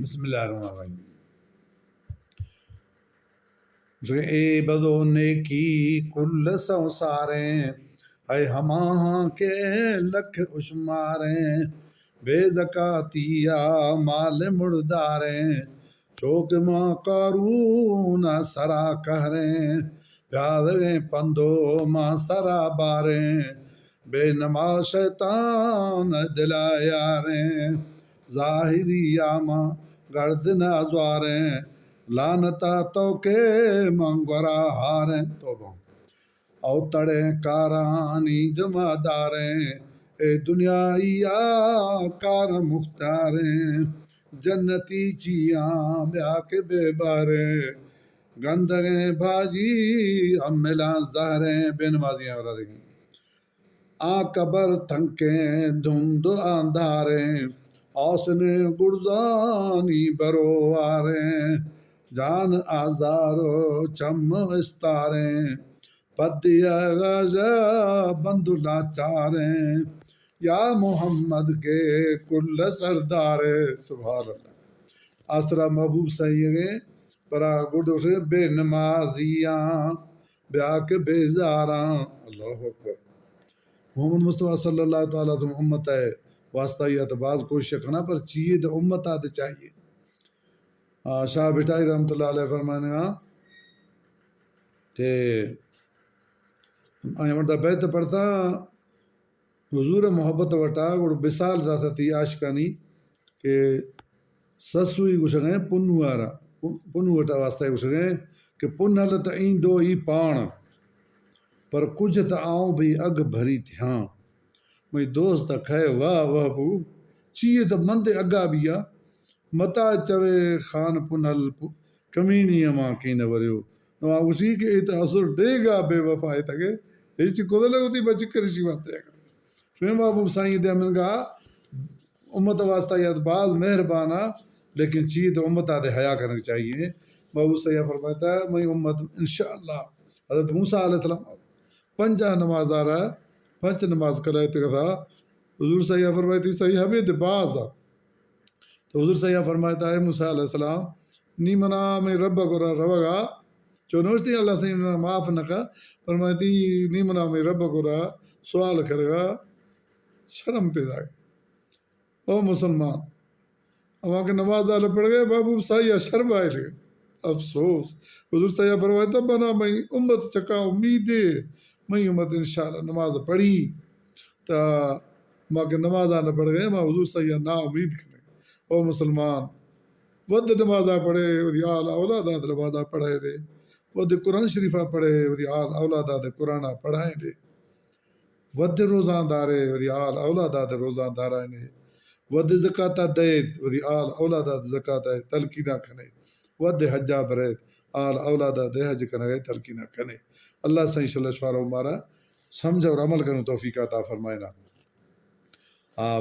بسم اللہ الرحمن الرحیم۔ اے بدو نیکی کل سوساریں، اے ہماں کے لکھ اشماریں، بے زکاتیا مال مرداریں، چوک ماں قارون سرا کہریں، پیادیں پندو ماں سرا باریں، بے نماز شیطان دلا یاریں، ظاہری آما گرد نازواریں، لانتا تو کے منگورا ہاریں، توبہ او تڑے کارانی جمع داریں، اے دنیایا کار مختاریں، جنتی چیاں بیا کے بے باریں، گندگیں بھاجی ہم ملان زہریں، بے نمازیاں اور دیکھیں آ قبر تھنکیں دھند اندھاریں، اوسنے گرزانی برو آریں، جان آزارو چم استاریں، پدیا غازہ بند لاچاریں، یا محمد کے کل سردارے، سبحان اللہ۔ آسرا محبوب سیئے برا گردوشے بے نمازیاں بیا کے بیزاراں، اللہ اکبر۔ محمد مصطفیٰ صلی اللہ تعالیٰ وسلم امت ہے واسطہ یہ بعض کوشش کرنا پر چیئے تو امت آتے چاہیے۔ شاہ بٹائی رحمت اللہ علیہ فرمانے گا کہ مرد بیت پڑھتا حضور محبت وٹا اور بسال ذاتا تھی عاشقانی کہ سسوئی گشگیں پنو آرہ پنو وٹا واسطہ گشگیں کہ پن حلت این دو ای پان پر کچھ تا آؤں بھی اگ بھری تھیاں، میں دوست کھائے واہ واہ بو چیئے تا مند اگا بیا متا چوے خان پنل کمینی اما کین وریو نو اسی کے ایتا اصر دے گا بے وفائے تکے ایچی کدلے ہوتی بچ کرشی واسطے اگر شویں محبوب سائیں دے من گا امت واسطہ یا بعض مہربانا لیکن چیئے تو امت آدھے حیاء کرنے چاہیے۔ محبوب سیاح فرماتا ہے میں امت انشاءاللہ حضرت موسیٰ علیہ السلام پنجہ نماز آ رہا ہے پنچ نماز کرائے تھا حضور سیاح فرمائی صحیح حمید باز تو حضور سیاح فرماتا ہے موسیٰ علیہ السلام نی منا میں رب گرا روگا چونوشتی اللہ سیاح معاف نکا فرماتی نی منا میں رب گرا سوال کرگا شرم پیدا ہے او مسلمان وہاں کے نماز آلہ پڑھ گئے بابو سیاح شرم آئے لگے افسوس حضور سیاح فرماتا بنا میں امت چکا امید ہے میں امت انشاءاللہ نماز پڑھی تا ماں کے نماز آنا پڑھ گئے ماں حضور سیاح نا امید کرنے او مسلمان ود نمازہ پڑھے ودی آل اولادات نمازہ پڑھائے دے ود قرآن شریفہ پڑھے ودی آل اولادات قرآن پڑھائے دے ود روزان دارے ودی آل اولادات روزان دارائے دے ود زکاة دیت ودی آل اولادات زکاة تلقینہ کھنے ود حجہ بریت آل اولادات حج کھنے تلقینہ کھنے۔ اللہ سے انشاءاللہ شوارہ ہمارا سمجھ اور عمل کرنے توفیق عطا فرمائے نا۔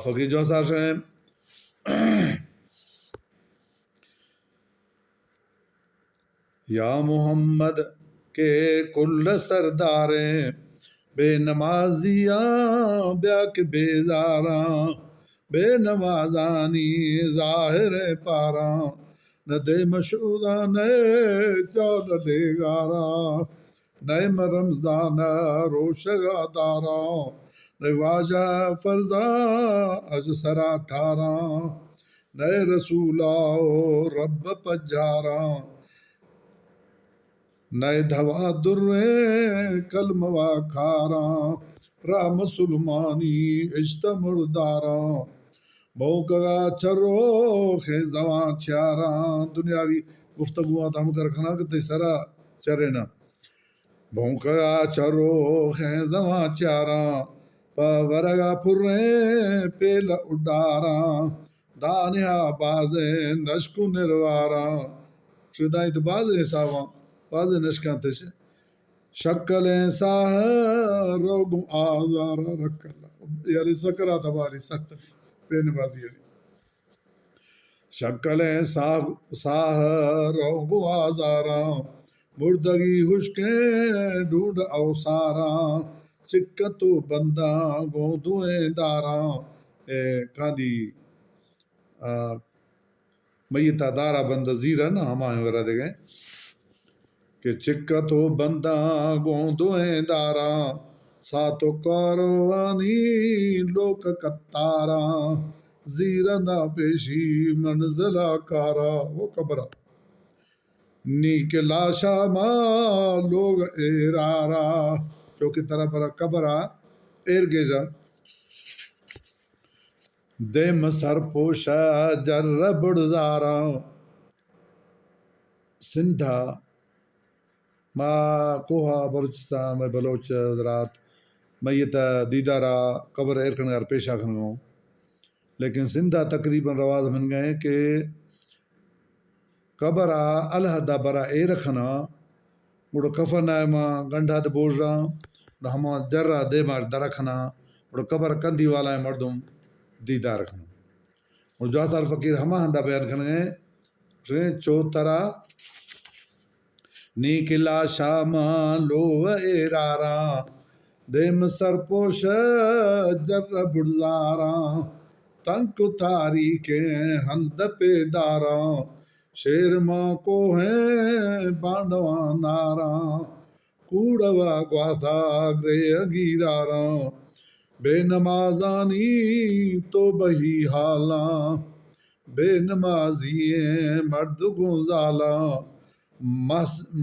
فقیر جو صاحب ہیں یا محمد کے کل سرداریں بے نمازیاں بیا کے بیزاراں بے نمازانی ظاہر پاراں نہ دے مشہورہ نئے چودہ دے گاراں نئے رمضان روشگا داراں نئے واجہ فرزاں اج سرا ٹھاراں نئے رسولاؤ رب پجاراں نئے دھوا دریں کلموا کھاراں راہ مسلمانی عشت مرداراں بھونکا چرو خیزواں چیاراں دنیاوی گفتگوات ہم کر کھنا کتے سرا چرنا بھونکا چرو خیزواں چیاراں ورگا پھریں پیل اڈاراں دانیا بازیں نشکو نرواراں شدائی تو بازیں ساواں بازیں نشکاں تش شکلیں ساہ روگوں آزارا رکھ اللہ یعنی سکرات ہماری سخت بے نمازی ہے شکلیں ساہ روگوں آزارا مردگی خشکیں ڈھونڈ اوساراں چکتو بنداں گوندویں داراں کاندی میتا دارا بند زیرا نا ہمائیں وغیرہ دے گئے کہ چکا تو بندہ گوندویں دارا ساتو کاروانی لوک کتارا زیرا دا پیشی منزلہ کارا وہ قبرہ نیک لاشا ماں لوگ ایرارا چوکی طرح پر قبرہ ایر گیجا دیم سر پوشا جر بڑزارا سندھا ما کوہا بلوچستان میں بلوچ حضرات میت دیدارا قبر ایر کنگار پیشا کھنگوں لیکن سندھا تقریباً رواز من گئے کہ قبرہ الہدہ برا ایر کھنا بڑو کفن آئے ماں گنڈا دے بوجھ رہا نہ ہما جرہ دے مار درکھنا بڑو قبر کندھی والا ہے مردم دیدار کھنا اور جو سال فقیر ہما ہندہ بیان کھنگے چوترا نیک لاشا ماں لو ایرارا دیم سر پوش جر بڑزارا تنک تاریک ہند پہ دارا شیر ماں کو ہیں بانڈوان نارا کوڑوا گواسا گرے اگیرارا بے نمازانی تو بہی حالاں بے نمازی مرد گزالا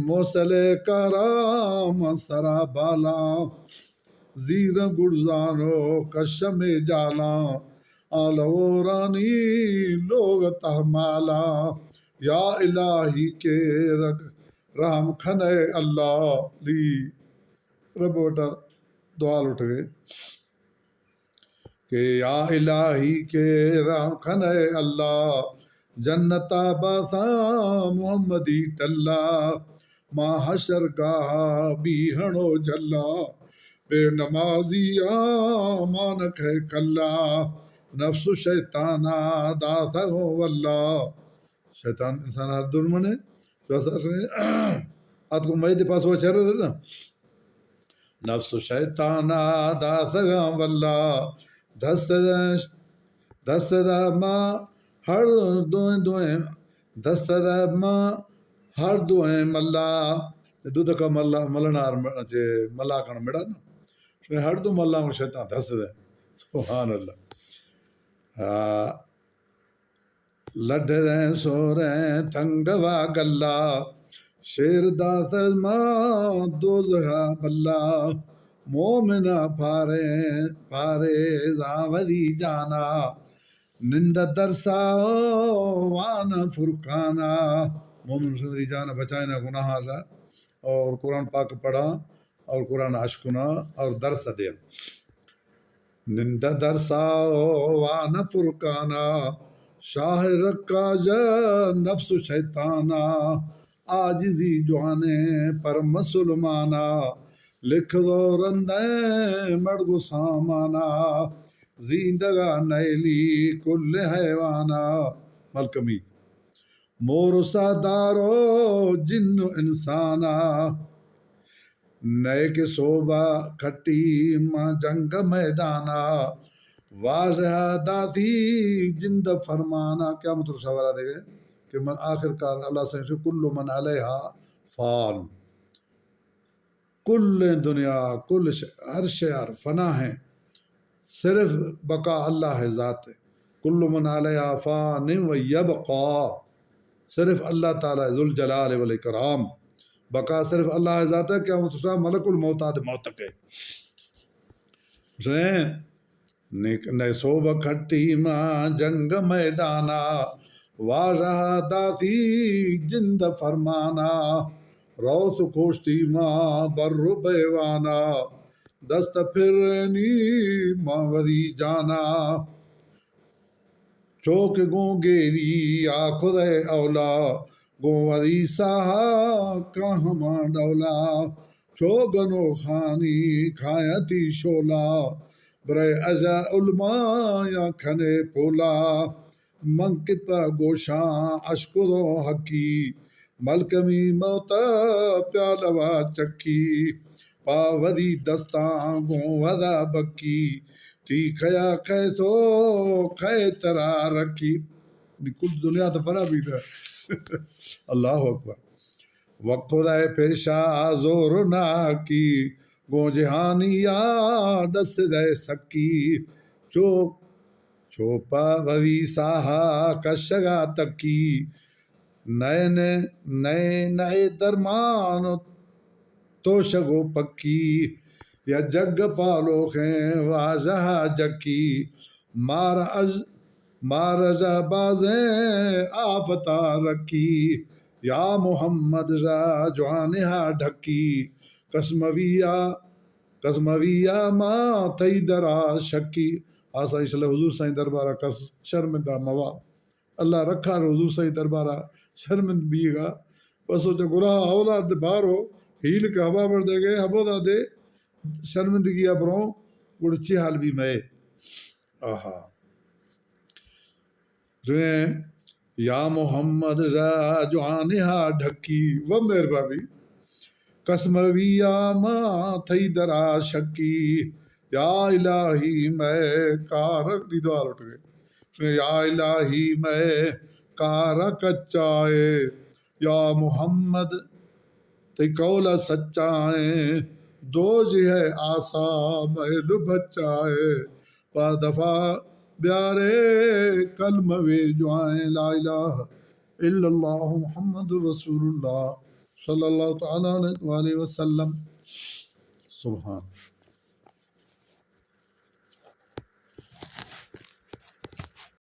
موسل کرام سرا بالا زیر گڑزانو کشم جالا آلورانی لوگ تحمالا یا الہی کے رحم کھنے اللہ لی رب وٹا دعا لٹ گئے کہ یا الہی کے رحم کھنے اللہ جنتا باسا محمدی ٹلا ماں حشر گاہ بیہنو جلا بے نمازی مانک ہے کلا نفس شیطانہ داسا واللہ شیطان انسان ہر دشمن ہے جو اثر آت کو مہدی پاس ہوا چہرہ دے نا نفس شیطانہ داسا واللہ دس دا ماں ہر دوئیں دس دا ماں ہر دوئیں ملا دودھ کا ملا ملنار ملا کن مڑا نا ہر دو ملا کو شیطان دس دے سبحان اللہ لڈ دیں سوریں تنگوا گلا شیر داس ماں دوزہا بلا مومنہ پارے زاودی جانا نند درسا وانا فرقانا مومن سندری جانا بچائنا گناہ سا اور قرآن پاک پڑھا اور قرآن عشقنا اور درس دیا نند درسا وانا فرقانا شاہ رکا جا نفس شیطانا آجزی جوانے پر مسلمانا لکھ دو رندیں مڑگو سامانا زندگا نیلی کل حیوانا ملکمید مور سادارو جن انسانا نئے کے صوبہ کھٹی ماں جنگ میدانا واضح داتی جند فرمانا کیا مطلب سوارا دے گئے کہ من آخر کار اللہ سے کل من علیہا فان کل دنیا کل ہر شعر فنا ہے صرف بقا اللہ ہے ذات ہے کل من علیہا فان و یبقا صرف اللہ تعالیٰ ذوالجلال والاکرام بقا صرف اللہ ہے ذات ہے کیا مطلب ملک الموتاد موتک ہے نئے صوب کھٹی ماں جنگ میدانا واضح داتی جند فرمانا روس کوشتی ماں بر بیوانا دست پھرنی ماں ودی جانا چوک گونگیری آخد اولا گوودی ساہا کہاں ڈولا چوگنو خانی کھایتی شولا برے اجا علماء یا کھنے پولا منکت گوشاں اشکرو حقی ملکمی موتا پیالوا چکی پاودی دستاں گوودا بکی تی کھیا کھیسو کھے ترا رکھی کل دنیا تو فنا بھی تھا اللہ اکبر وخدا پیشہ زور نہ کی گو جہانیا ڈس دے سکی چوپا وی ساہا کشگا تکی نئے نئے درمان تو شگو پکی یا جگ پالو خیں واجہ جکی مارجا بازیں آفتا رکی یا محمد را جوانہا ڈھکی قسمویا ماں تئی درا شکی آسائی صلی حضور سائیں دربارہ کس شرمندہ موا اللہ رکھا حضور سائیں دربارہ شرمند بیگا بسو جو گراہ اولاد بارو ہیل کا ہوا بڑھ دے گئے ہبو دا دے شرمندگی ابروں گڑچی حال بھی میں آہا یا محمد را جوانہا ڈھکی و میر بابی قسمویا ماں تھئی درا شکی یا الہی میں کارک دیدوار اٹھ گئے یا الہی میں کارک چائے یا محمد تی قول سچائیں دو جی ہے آسا محل بچائے پا دفعہ بیارے کلمہ وے جوائیں لا الہ الا اللہ محمد رسول اللہ صلی اللہ تعالیٰ علیہ وآلہ وسلم سبحان